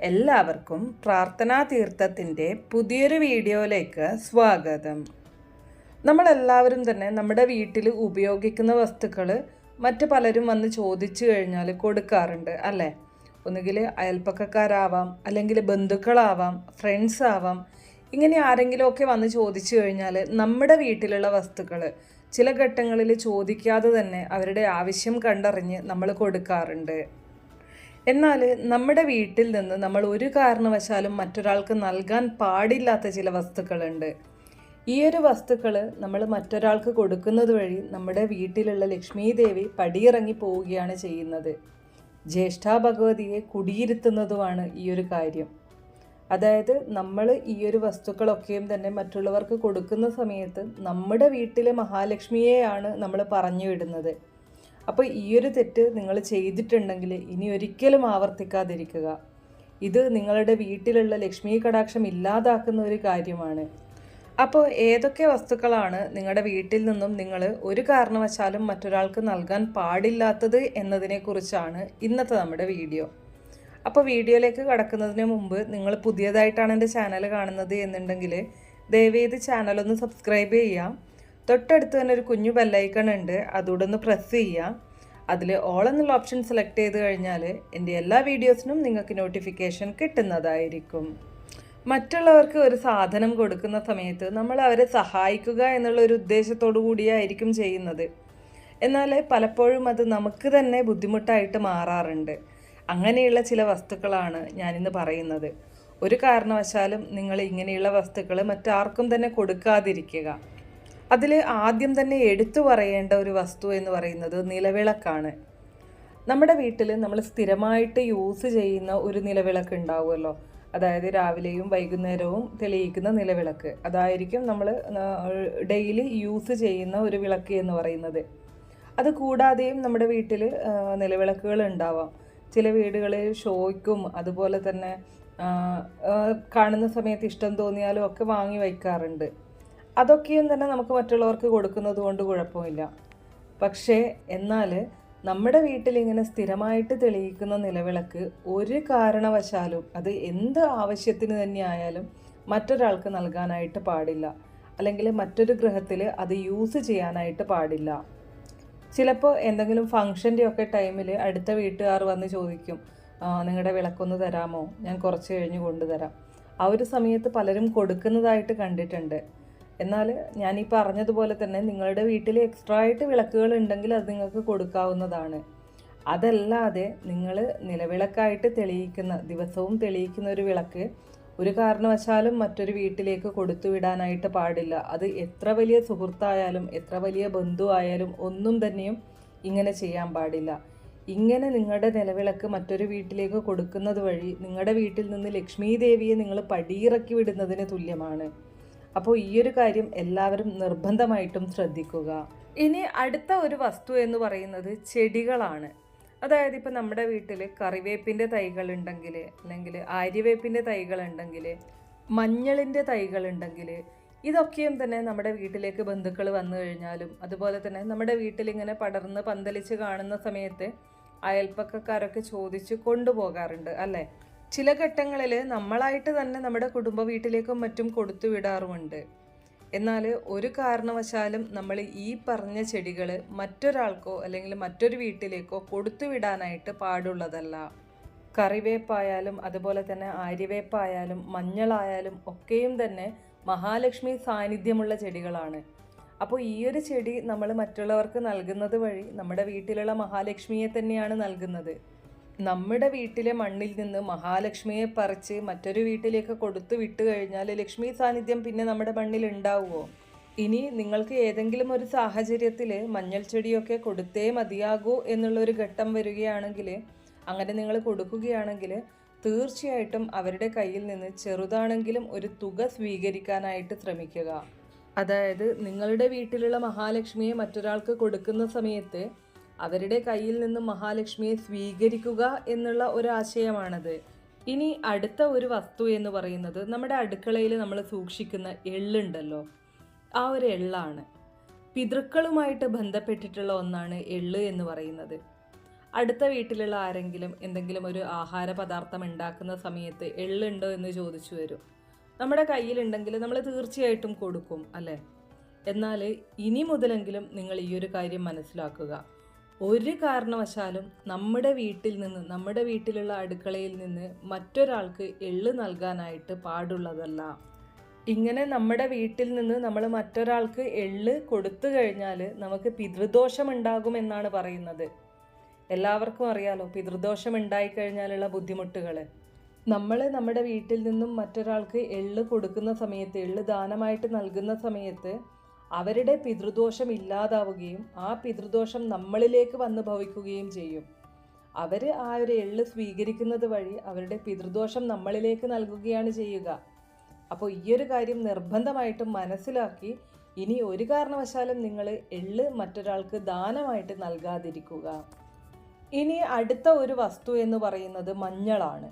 എല്ലാവർക്കും പ്രാർത്ഥനാ തീർത്ഥത്തിൻ്റെ പുതിയൊരു വീഡിയോയിലേക്ക് സ്വാഗതം. നമ്മളെല്ലാവരും തന്നെ നമ്മുടെ വീട്ടിൽ ഉപയോഗിക്കുന്ന വസ്തുക്കൾ മറ്റു പലരും വന്ന് ചോദിച്ചു കഴിഞ്ഞാൽ കൊടുക്കാറുണ്ട് അല്ലേ? ഒന്നുകിൽ അയൽപ്പക്കക്കാരാവാം, അല്ലെങ്കിൽ ബന്ധുക്കളാവാം, ഫ്രണ്ട്സ് ആവാം. ഇങ്ങനെ ആരെങ്കിലുമൊക്കെ വന്ന് ചോദിച്ചു കഴിഞ്ഞാൽ നമ്മുടെ വീട്ടിലുള്ള വസ്തുക്കൾ ചില ഘട്ടങ്ങളിൽ ചോദിക്കാതെ തന്നെ അവരുടെ ആവശ്യം കണ്ടറിഞ്ഞ് നമ്മൾ കൊടുക്കാറുണ്ട്. എന്നാൽ നമ്മുടെ വീട്ടിൽ നിന്ന് നമ്മൾ ഒരു കാരണവശാലും മറ്റൊരാൾക്ക് നൽകാൻ പാടില്ലാത്ത ചില വസ്തുക്കളുണ്ട്. ഈ ഒരു വസ്തുക്കൾ നമ്മൾ മറ്റൊരാൾക്ക് കൊടുക്കുന്നത് വഴി നമ്മുടെ വീട്ടിലുള്ള ലക്ഷ്മി ദേവി പടിയിറങ്ങി പോവുകയാണ് ചെയ്യുന്നത്. ജ്യേഷ്ഠാ ഭഗവതിയെ കുടിയിരുത്തുന്നതുമാണ് ഈ ഒരു കാര്യം. അതായത് നമ്മൾ ഈ ഒരു വസ്തുക്കളൊക്കെയും തന്നെ മറ്റുള്ളവർക്ക് കൊടുക്കുന്ന സമയത്ത് നമ്മുടെ വീട്ടിലെ മഹാലക്ഷ്മിയെയാണ് നമ്മൾ പറഞ്ഞു വിടുന്നത്. അപ്പോൾ ഈ ഒരു തെറ്റ് നിങ്ങൾ ചെയ്തിട്ടുണ്ടെങ്കിൽ ഇനി ഒരിക്കലും ആവർത്തിക്കാതിരിക്കുക. ഇത് നിങ്ങളുടെ വീട്ടിലുള്ള ലക്ഷ്മി കടാക്ഷം ഇല്ലാതാക്കുന്ന ഒരു കാര്യമാണ്. അപ്പോൾ ഏതൊക്കെ വസ്തുക്കളാണ് നിങ്ങളുടെ വീട്ടിൽ നിന്നും നിങ്ങൾ ഒരു കാരണവശാലും മറ്റൊരാൾക്ക് നൽകാൻ പാടില്ലാത്തത് എന്നതിനെക്കുറിച്ചാണ് ഇന്നത്തെ നമ്മുടെ വീഡിയോ. അപ്പോൾ വീഡിയോയിലേക്ക് കടക്കുന്നതിന് മുമ്പ് നിങ്ങൾ പുതിയതായിട്ടാണ് എൻ്റെ ചാനൽ കാണുന്നത് എന്നുണ്ടെങ്കിൽ ദയവേത് ചാനലൊന്ന് സബ്സ്ക്രൈബ് ചെയ്യാം. തൊട്ടടുത്ത് തന്നെ ഒരു കുഞ്ഞു ബെല്ലൈക്കൺ ഉണ്ട്, അതുകൂടെ ഒന്ന് പ്രസ് ചെയ്യുക. അതിൽ ഓൾ എന്നുള്ള ഓപ്ഷൻ സെലക്ട് ചെയ്ത് കഴിഞ്ഞാൽ എൻ്റെ എല്ലാ വീഡിയോസിനും നിങ്ങൾക്ക് നോട്ടിഫിക്കേഷൻ കിട്ടുന്നതായിരിക്കും. മറ്റുള്ളവർക്ക് ഒരു സാധനം കൊടുക്കുന്ന സമയത്ത് നമ്മൾ അവരെ സഹായിക്കുക എന്നുള്ള ഒരു ഉദ്ദേശത്തോടു കൂടിയായിരിക്കും ചെയ്യുന്നത്. എന്നാൽ പലപ്പോഴും അത് നമുക്ക് തന്നെ ബുദ്ധിമുട്ടായിട്ട് മാറാറുണ്ട്. അങ്ങനെയുള്ള ചില വസ്തുക്കളാണ് ഞാനിന്ന് പറയുന്നത്. ഒരു കാരണവശാലും നിങ്ങൾ ഇങ്ങനെയുള്ള വസ്തുക്കൾ മറ്റാർക്കും തന്നെ കൊടുക്കാതിരിക്കുക. അതിൽ ആദ്യം തന്നെ എടുത്തു പറയേണ്ട ഒരു വസ്തു എന്ന് പറയുന്നത് നിലവിളക്കാണ്. നമ്മുടെ വീട്ടിൽ നമ്മൾ സ്ഥിരമായിട്ട് യൂസ് ചെയ്യുന്ന ഒരു നിലവിളക്ക് ഉണ്ടാവുമല്ലോ. അതായത് രാവിലെയും വൈകുന്നേരവും തെളിയിക്കുന്ന നിലവിളക്ക്. അതായിരിക്കും നമ്മൾ ഡെയിലി യൂസ് ചെയ്യുന്ന ഒരു വിളക്ക് എന്ന് പറയുന്നത്. അത് കൂടാതെയും നമ്മുടെ വീട്ടിൽ നിലവിളക്കുകൾ ഉണ്ടാവാം. ചില വീടുകളിൽ ഷോയ്ക്കും അതുപോലെ തന്നെ കാണുന്ന സമയത്ത് ഇഷ്ടം തോന്നിയാലും ഒക്കെ വാങ്ങി വയ്ക്കാറുണ്ട്. അതൊക്കെയും തന്നെ നമുക്ക് മറ്റുള്ളവർക്ക് കൊടുക്കുന്നത് കൊണ്ട് കുഴപ്പമില്ല. പക്ഷേ എന്നാൽ നമ്മുടെ വീട്ടിൽ ഇങ്ങനെ സ്ഥിരമായിട്ട് തെളിയിക്കുന്ന നിലവിളക്ക് ഒരു കാരണവശാലും അത് എന്ത് ആവശ്യത്തിന് തന്നെ ആയാലും മറ്റൊരാൾക്ക് നൽകാനായിട്ട് പാടില്ല. അല്ലെങ്കിൽ മറ്റൊരു ഗൃഹത്തിൽ അത് യൂസ് ചെയ്യാനായിട്ട് പാടില്ല. ചിലപ്പോൾ എന്തെങ്കിലും ഫംഗ്ഷൻ്റെ ഒക്കെ ടൈമിൽ അടുത്ത വീട്ടുകാർ വന്ന് ചോദിക്കും, നിങ്ങളുടെ വിളക്കൊന്ന് തരാമോ, ഞാൻ കുറച്ച് കഴിഞ്ഞ് കൊണ്ടുതരാം. ആ ഒരു സമയത്ത് പലരും കൊടുക്കുന്നതായിട്ട് കണ്ടിട്ടുണ്ട്. എന്നാൽ ഞാൻ ഈ പറഞ്ഞതുപോലെ തന്നെ നിങ്ങളുടെ വീട്ടിൽ എക്സ്ട്രാ ആയിട്ട് വിളക്കുകൾ ഉണ്ടെങ്കിൽ അത് നിങ്ങൾക്ക് കൊടുക്കാവുന്നതാണ്. അതല്ലാതെ നിങ്ങൾ നിലവിളക്കായിട്ട് തെളിയിക്കുന്ന, ദിവസവും തെളിയിക്കുന്ന ഒരു വിളക്ക് ഒരു കാരണവശാലും മറ്റൊരു വീട്ടിലേക്ക് കൊടുത്തുവിടാനായിട്ട് പാടില്ല. അത് എത്ര വലിയ സുഹൃത്തായാലും എത്ര വലിയ ബന്ധുവായാലും ഒന്നും തന്നെയും ഇങ്ങനെ ചെയ്യാൻ പാടില്ല. ഇങ്ങനെ നിങ്ങളുടെ നിലവിളക്ക് മറ്റൊരു വീട്ടിലേക്ക് കൊടുക്കുന്നത് വഴി നിങ്ങളുടെ വീട്ടിൽ നിന്ന് ലക്ഷ്മി ദേവിയെ നിങ്ങൾ പടിയിറക്കി വിടുന്നതിന് തുല്യമാണ്. അപ്പോൾ ഈ ഒരു കാര്യം എല്ലാവരും നിർബന്ധമായിട്ടും ശ്രദ്ധിക്കുക. ഇനി അടുത്ത ഒരു വസ്തു എന്ന് പറയുന്നത് ചെടികളാണ്. അതായത് ഇപ്പം നമ്മുടെ വീട്ടിൽ കറിവേപ്പിൻ്റെ തൈകളുണ്ടെങ്കിൽ, അല്ലെങ്കിൽ ആര്യവേപ്പിൻ്റെ തൈകളുണ്ടെങ്കിൽ, മഞ്ഞളിൻ്റെ തൈകളുണ്ടെങ്കിൽ, ഇതൊക്കെയും തന്നെ നമ്മുടെ വീട്ടിലേക്ക് ബന്ധുക്കൾ വന്നു കഴിഞ്ഞാലും അതുപോലെ തന്നെ നമ്മുടെ വീട്ടിലിങ്ങനെ പടർന്ന് പന്തലിച്ച് കാണുന്ന സമയത്ത് അയൽപ്പക്കക്കാരൊക്കെ ചോദിച്ച് കൊണ്ടുപോകാറുണ്ട് അല്ലേ? ചില ഘട്ടങ്ങളിൽ നമ്മളായിട്ട് തന്നെ നമ്മുടെ കുടുംബ വീട്ടിലേക്കും മറ്റും കൊടുത്തു വിടാറുമുണ്ട്. എന്നാൽ ഒരു കാരണവശാലും നമ്മൾ ഈ പറഞ്ഞ ചെടികൾ മറ്റൊരാൾക്കോ അല്ലെങ്കിൽ മറ്റൊരു വീട്ടിലേക്കോ കൊടുത്തു വിടാനായിട്ട് പാടുള്ളതല്ല. കറിവേപ്പായാലും അതുപോലെ തന്നെ ആര്യവേപ്പായാലും മഞ്ഞളായാലും ഒക്കെയും തന്നെ മഹാലക്ഷ്മി സാന്നിധ്യമുള്ള ചെടികളാണ്. അപ്പോൾ ഈ ഒരു ചെടി നമ്മൾ മറ്റുള്ളവർക്ക് നൽകുന്നത് വഴി നമ്മുടെ വീട്ടിലുള്ള മഹാലക്ഷ്മിയെ തന്നെയാണ് നൽകുന്നത്. നമ്മുടെ വീട്ടിലെ മണ്ണിൽ നിന്ന് മഹാലക്ഷ്മിയെ പറിച്ച് മറ്റൊരു വീട്ടിലേക്ക് കൊടുത്തു വിട്ടു കഴിഞ്ഞാൽ ലക്ഷ്മി സാന്നിധ്യം പിന്നെ നമ്മുടെ മണ്ണിൽ ഉണ്ടാവുമോ? ഇനി നിങ്ങൾക്ക് ഏതെങ്കിലും ഒരു സാഹചര്യത്തിൽ മഞ്ഞൾ ചെടിയൊക്കെ കൊടുത്തേ മതിയാകൂ എന്നുള്ളൊരു ഘട്ടം വരികയാണെങ്കിൽ, അങ്ങനെ നിങ്ങൾ കൊടുക്കുകയാണെങ്കിൽ തീർച്ചയായിട്ടും അവരുടെ കയ്യിൽ നിന്ന് ചെറുതാണെങ്കിലും ഒരു തുക സ്വീകരിക്കാനായിട്ട് ശ്രമിക്കുക. അതായത് നിങ്ങളുടെ വീട്ടിലുള്ള മഹാലക്ഷ്മിയെ മറ്റൊരാൾക്ക് കൊടുക്കുന്ന സമയത്ത് അവരുടെ കയ്യിൽ നിന്നും മഹാലക്ഷ്മിയെ സ്വീകരിക്കുക എന്നുള്ള ഒരാശയമാണത്. ഇനി അടുത്ത ഒരു വസ്തു എന്ന് പറയുന്നത് നമ്മുടെ അടുക്കളയിൽ നമ്മൾ സൂക്ഷിക്കുന്ന എള്ളുണ്ടല്ലോ, ആ ഒരു എള്ളാണ്. പിതൃക്കളുമായിട്ട് ബന്ധപ്പെട്ടിട്ടുള്ള ഒന്നാണ് എള്ള് എന്ന് പറയുന്നത്. അടുത്ത വീട്ടിലുള്ള ആരെങ്കിലും എന്തെങ്കിലും ഒരു ആഹാര പദാർത്ഥം ഉണ്ടാക്കുന്ന സമയത്ത് എള്ളുണ്ടോ എന്ന് ചോദിച്ചു വരും. നമ്മുടെ കയ്യിലുണ്ടെങ്കിൽ നമ്മൾ തീർച്ചയായിട്ടും കൊടുക്കും അല്ലേ? എന്നാൽ ഇനി മുതലെങ്കിലും നിങ്ങൾ ഈ ഒരു കാര്യം മനസ്സിലാക്കുക. ഒരു കാരണവശാലും നമ്മുടെ വീട്ടിൽ നിന്ന്, നമ്മുടെ വീട്ടിലുള്ള അടുക്കളയിൽ നിന്ന് മറ്റൊരാൾക്ക് എള്ള് നൽകാനായിട്ട് പാടുള്ളതല്ല. ഇങ്ങനെ നമ്മുടെ വീട്ടിൽ നിന്ന് നമ്മൾ മറ്റൊരാൾക്ക് എള്ള് കൊടുത്തു കഴിഞ്ഞാൽ നമുക്ക് പിതൃദോഷം ഉണ്ടാകുമെന്നാണ് പറയുന്നത്. എല്ലാവർക്കും അറിയാലോ പിതൃദോഷം ഉണ്ടായിക്കഴിഞ്ഞാലുള്ള ബുദ്ധിമുട്ടുകൾ. നമ്മൾ നമ്മുടെ വീട്ടിൽ നിന്നും മറ്റൊരാൾക്ക് എള്ള് കൊടുക്കുന്ന സമയത്ത്, എള്ള് ദാനമായിട്ട് നൽകുന്ന സമയത്ത് അവരുടെ പിതൃദോഷം ഇല്ലാതാവുകയും ആ പിതൃദോഷം നമ്മളിലേക്ക് വന്ന് ഭവിക്കുകയും ചെയ്യും. അവർ ആ ഒരു എള്ള് സ്വീകരിക്കുന്നത് വഴി അവരുടെ പിതൃദോഷം നമ്മളിലേക്ക് നൽകുകയാണ് ചെയ്യുക. അപ്പോൾ ഈ ഒരു കാര്യം നിർബന്ധമായിട്ടും മനസ്സിലാക്കി ഇനി ഒരു കാരണവശാലും നിങ്ങൾ എള്ള് മറ്റൊരാൾക്ക് ദാനമായിട്ട് നൽകാതിരിക്കുക. ഇനി അടുത്ത ഒരു വസ്തു എന്ന് പറയുന്നത് മഞ്ഞളാണ്.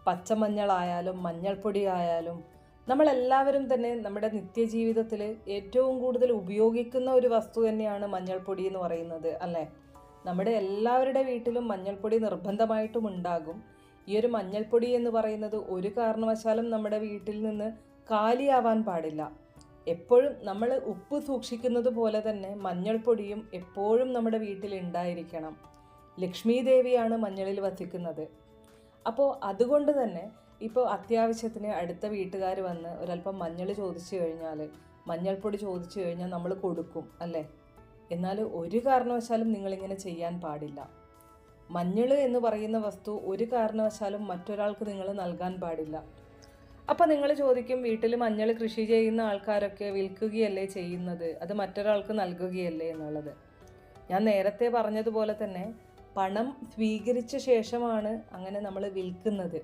പച്ചമഞ്ഞളായാലും മഞ്ഞൾപ്പൊടി ആയാലും നമ്മളെല്ലാവരും തന്നെ നമ്മുടെ നിത്യജീവിതത്തിൽ ഏറ്റവും കൂടുതൽ ഉപയോഗിക്കുന്ന ഒരു വസ്തു തന്നെയാണ് മഞ്ഞൾപ്പൊടി എന്ന് പറയുന്നത് അല്ലേ? നമ്മുടെ എല്ലാവരുടെ വീട്ടിലും മഞ്ഞൾപ്പൊടി നിർബന്ധമായിട്ടും ഉണ്ടാകും. ഈ ഒരു മഞ്ഞൾപ്പൊടി എന്ന് പറയുന്നത് ഒരു കാരണവശാലും നമ്മുടെ വീട്ടിൽ നിന്ന് കാലിയാവാൻ പാടില്ല. എപ്പോഴും നമ്മൾ ഉപ്പ് സൂക്ഷിക്കുന്നത് പോലെ തന്നെ മഞ്ഞൾപ്പൊടിയും എപ്പോഴും നമ്മുടെ വീട്ടിൽ ഉണ്ടായിരിക്കണം. ലക്ഷ്മി ദേവിയാണ് മഞ്ഞളിൽ വസിക്കുന്നത്. അപ്പോൾ അതുകൊണ്ട് തന്നെ ഇപ്പോൾ അത്യാവശ്യത്തിന് അടുത്ത വീട്ടുകാർ വന്ന് ഒരല്പം മഞ്ഞൾ ചോദിച്ചു കഴിഞ്ഞാൽ, മഞ്ഞൾപ്പൊടി ചോദിച്ചു കഴിഞ്ഞാൽ നമ്മൾ കൊടുക്കും അല്ലേ? എന്നാൽ ഒരു കാരണവശാലും നിങ്ങളിങ്ങനെ ചെയ്യാൻ പാടില്ല. മഞ്ഞൾ എന്ന് പറയുന്ന വസ്തു ഒരു കാരണവശാലും മറ്റൊരാൾക്ക് നിങ്ങൾ നൽകാൻ പാടില്ല. അപ്പോൾ നിങ്ങൾ ചോദിക്കും, വീട്ടിൽ മഞ്ഞൾ കൃഷി ചെയ്യുന്ന ആൾക്കാരൊക്കെ വിൽക്കുകയല്ലേ ചെയ്യുന്നത്, അത് മറ്റൊരാൾക്ക് നൽകുകയല്ലേ എന്നുള്ളത്. ഞാൻ നേരത്തെ പറഞ്ഞതുപോലെ തന്നെ പണം സ്വീകരിച്ച ശേഷമാണ് അങ്ങനെ നമ്മൾ വിൽക്കുന്നത്.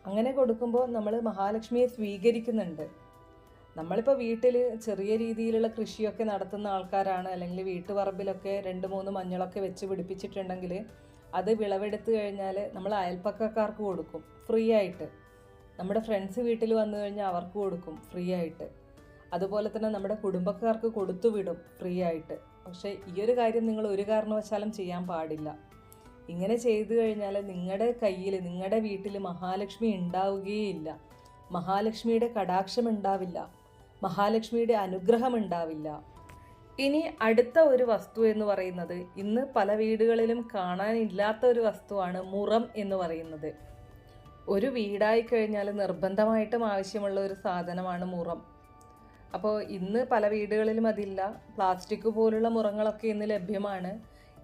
അങ്ങനെ കൊടുക്കുമ്പോൾ നമ്മൾ മഹാലക്ഷ്മിയെ സ്വീകരിക്കുന്നുണ്ട്. നമ്മളിപ്പോൾ വീട്ടിൽ ചെറിയ രീതിയിലുള്ള കൃഷിയൊക്കെ നടത്തുന്ന ആൾക്കാരാണ്, അല്ലെങ്കിൽ വീട്ടുപറമ്പിലൊക്കെ 2-3 മഞ്ഞളൊക്കെ വെച്ച് പിടിപ്പിച്ചിട്ടുണ്ടെങ്കിൽ അത് വിളവെടുത്ത് കഴിഞ്ഞാൽ നമ്മൾ അയൽപ്പക്കക്കാർക്ക് കൊടുക്കും ഫ്രീ ആയിട്ട്. നമ്മുടെ ഫ്രണ്ട്സ് വീട്ടിൽ വന്നു കഴിഞ്ഞാൽ അവർക്ക് കൊടുക്കും ഫ്രീ ആയിട്ട്. അതുപോലെ തന്നെ നമ്മുടെ കുടുംബക്കാർക്ക് കൊടുത്തു വിടും ഫ്രീ ആയിട്ട്. പക്ഷേ ഈ ഒരു കാര്യം നിങ്ങൾ ഒരു കാരണവശാലും ചെയ്യാൻ പാടില്ല. ഇങ്ങനെ ചെയ്തു കഴിഞ്ഞാൽ നിങ്ങളുടെ കയ്യിൽ, നിങ്ങളുടെ വീട്ടിൽ മഹാലക്ഷ്മി ഉണ്ടാവുകയില്ല. മഹാലക്ഷ്മിയുടെ കടാക്ഷം ഉണ്ടാവില്ല, മഹാലക്ഷ്മിയുടെ അനുഗ്രഹം ഉണ്ടാവില്ല. ഇനി അടുത്ത ഒരു വസ്തു എന്ന് പറയുന്നത് ഇന്ന് പല വീടുകളിലും കാണാനില്ലാത്ത ഒരു വസ്തുവാണ് മുറം എന്ന് പറയുന്നത്. ഒരു വീടായി കഴിഞ്ഞാൽ നിർബന്ധമായിട്ടും ആവശ്യമുള്ള ഒരു സാധനമാണ് മുറം. അപ്പോൾ ഇന്ന് പല വീടുകളിലും അതില്ല. പ്ലാസ്റ്റിക് പോലുള്ള മുറങ്ങളൊക്കെ ഇന്ന് ലഭ്യമാണ്.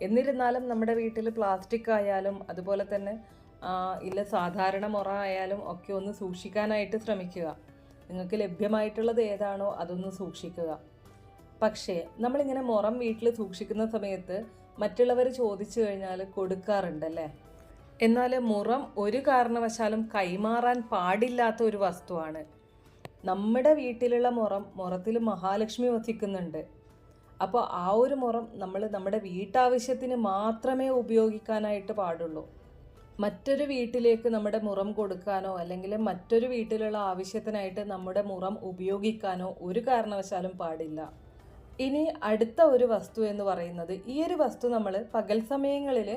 എന്നിരുന്നാലും നമ്മുടെ വീട്ടിൽ പ്ലാസ്റ്റിക് ആയാലും അതുപോലെ തന്നെ ഇല്ല സാധാരണ മുറ ആയാലും ഒക്കെ ഒന്ന് സൂക്ഷിക്കാനായിട്ട് ശ്രമിക്കുക. നിങ്ങൾക്ക് ലഭ്യമായിട്ടുള്ളത് ഏതാണോ അതൊന്ന് സൂക്ഷിക്കുക. പക്ഷേ നമ്മളിങ്ങനെ മുറം വീട്ടിൽ സൂക്ഷിക്കുന്ന സമയത്ത് മറ്റുള്ളവർ ചോദിച്ചു കഴിഞ്ഞാൽ കൊടുക്കാറുണ്ടല്ലേ? എന്നാൽ മുറം ഒരു കാരണവശാലും കൈമാറാൻ പാടില്ലാത്ത ഒരു വസ്തുവാണ്. നമ്മുടെ വീട്ടിലുള്ള മുറത്തിൽ മഹാലക്ഷ്മി വസിക്കുന്നുണ്ട്. അപ്പോൾ ആ ഒരു മുറം നമ്മൾ നമ്മുടെ വീട്ടാവശ്യത്തിന് മാത്രമേ ഉപയോഗിക്കാനായിട്ട് പാടുള്ളൂ. മറ്റൊരു വീട്ടിലേക്ക് നമ്മുടെ മുറം കൊടുക്കാനോ അല്ലെങ്കിൽ മറ്റൊരു വീട്ടിലുള്ള ആവശ്യത്തിനായിട്ട് നമ്മുടെ മുറം ഉപയോഗിക്കാനോ ഒരു കാരണവശാലും പാടില്ല. ഇനി അടുത്ത ഒരു വസ്തു എന്ന് പറയുന്നത്, ഈ ഒരു വസ്തു നമ്മൾ പകൽ സമയങ്ങളിൽ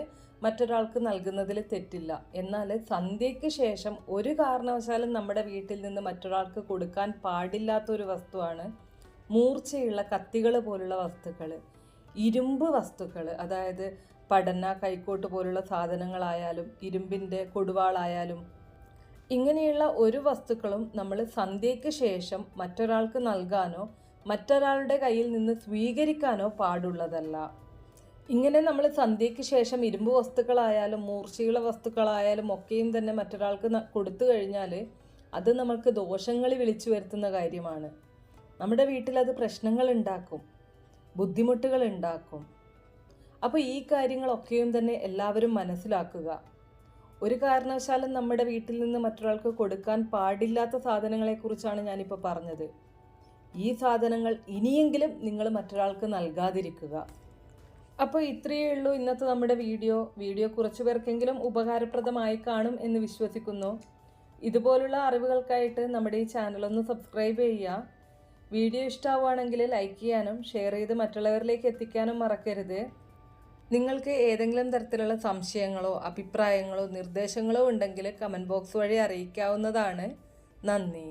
മറ്റൊരാൾക്ക് നൽകുന്നതിൽ തെറ്റില്ല. എന്നാൽ സന്ധ്യയ്ക്ക് ശേഷം ഒരു കാരണവശാലും നമ്മുടെ വീട്ടിൽ നിന്ന് മറ്റൊരാൾക്ക് കൊടുക്കാൻ പാടില്ലാത്തൊരു വസ്തുവാണ് മൂർച്ചയുള്ള കത്തികൾ പോലുള്ള വസ്തുക്കൾ, ഇരുമ്പ് വസ്തുക്കൾ. അതായത് പടന്ന, കൈക്കോട്ട് പോലുള്ള സാധനങ്ങളായാലും ഇരുമ്പിൻ്റെ കൊടുവാളായാലും ഇങ്ങനെയുള്ള ഒരു വസ്തുക്കളും നമ്മൾ സന്ധ്യയ്ക്ക് ശേഷം മറ്റൊരാൾക്ക് നൽകാനോ മറ്റൊരാളുടെ കയ്യിൽ നിന്ന് സ്വീകരിക്കാനോ പാടുള്ളതല്ല. ഇങ്ങനെ നമ്മൾ സന്ധ്യയ്ക്ക് ശേഷം ഇരുമ്പ് വസ്തുക്കളായാലും മൂർച്ചയുള്ള വസ്തുക്കളായാലും ഒക്കെയും തന്നെ മറ്റൊരാൾക്ക് കൊടുത്തു കഴിഞ്ഞാൽ അത് നമ്മൾക്ക് ദോഷങ്ങൾ വിളിച്ചു വരുത്തുന്ന കാര്യമാണ്. നമ്മുടെ വീട്ടിലത് പ്രശ്നങ്ങൾ ഉണ്ടാക്കും, ബുദ്ധിമുട്ടുകൾ ഉണ്ടാക്കും. അപ്പോൾ ഈ കാര്യങ്ങളൊക്കെയും തന്നെ എല്ലാവരും മനസ്സിലാക്കുക. ഒരു കാരണവശാലും നമ്മുടെ വീട്ടിൽ നിന്ന് മറ്റൊരാൾക്ക് കൊടുക്കാൻ പാടില്ലാത്ത സാധനങ്ങളെക്കുറിച്ചാണ് ഞാനിപ്പോൾ പറഞ്ഞത്. ഈ സാധനങ്ങൾ ഇനിയെങ്കിലും നിങ്ങൾ മറ്റൊരാൾക്ക് നൽകാതിരിക്കുക. അപ്പോൾ ഇത്രയേ ഉള്ളൂ ഇന്നത്തെ നമ്മുടെ വീഡിയോ കുറച്ച് പേർക്കെങ്കിലും ഉപകാരപ്രദമായി കാണും എന്ന് വിശ്വസിക്കുന്നു. ഇതുപോലുള്ള അറിവുകൾക്കായിട്ട് നമ്മുടെ ഈ ചാനലൊന്ന് സബ്സ്ക്രൈബ് ചെയ്യുക. വീഡിയോ ഇഷ്ടമാവുകയാണെങ്കിൽ ലൈക്ക് ചെയ്യാനും ഷെയർ ചെയ്ത് മറ്റുള്ളവരിലേക്ക് എത്തിക്കാനും മറക്കരുത്. നിങ്ങൾക്ക് ഏതെങ്കിലും തരത്തിലുള്ള സംശയങ്ങളോ അഭിപ്രായങ്ങളോ നിർദ്ദേശങ്ങളോ ഉണ്ടെങ്കിൽ കമൻറ്റ് ബോക്സ് വഴി അറിയിക്കാവുന്നതാണ്. നന്ദി.